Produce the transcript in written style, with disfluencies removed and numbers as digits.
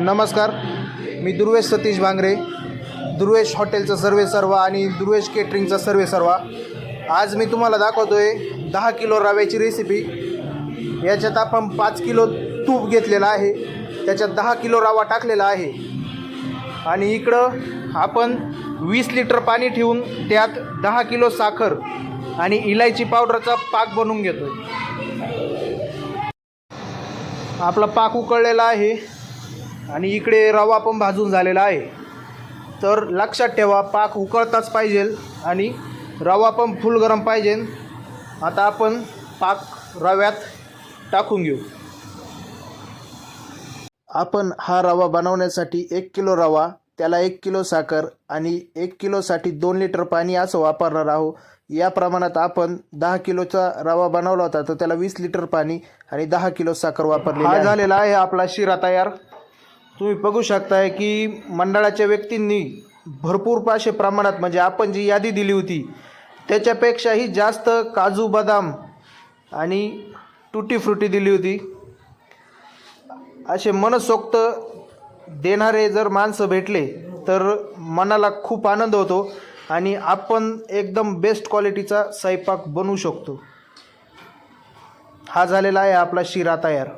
नमस्कार, मी दुर्वेश सतीश भांगरे, दुर्वेश हॉटेलचं सर्वेसर्वा आणि दुर्वेश केटरिंगचं सर्वेसर्वा। आज मी तुम्हाला दाखवतो आहे 10 किलो रव्याची रेसिपी। याच्यात आपण 5 किलो तूप घेतलेलं आहे, त्याच्यात 10 किलो रवा टाकलेला आहे आणि इकडं आपण 20 लिटर पाणी ठेवून त्यात 10 किलो साखर आणि इलायची पावडरचा पाक बनवून घेतो। आपला पाक उकळलेला आहे आणि इकडे रवा पण भाजून झालेला आहे। तर लक्षात ठेवा, पाक उकळताच पाहिजे आणि रवा पण फुल गरम पाहिजे। आता आपण पाक रव्यात टाकून घेऊ। आपण हा रवा बनवण्यासाठी 1 किलो रवा, त्याला 1 किलो साखर आणि 1 किलोसाठी 2 लिटर पाणी असं वापरणार आहोत। या प्रमाणात आपण 10 किलोचा रवा बनवला होता, तर त्याला 20 लिटर पाणी आणि 10 किलो साखर वापरली। हा झालेला आहे आपला शिरा तयार। तुम्ही बघू शकताय की मंडळाच्या व्यक्तींनी भरपूर पाशे प्रमाणात, म्हणजे आपण जी यादी दिली होती त्याच्यापेक्षाही जास्त काजू बदाम आणि टुटी फ्रुटी दिली होती। असे मनसोक्त देणारे जर माणसं भेटले तर मनाला खूप आनंद होतो आणि आपण एकदम बेस्ट क्वालिटीचा स्वयंपाक बनवू शकतो। हा झालेला आहे आपला शिरा तयार।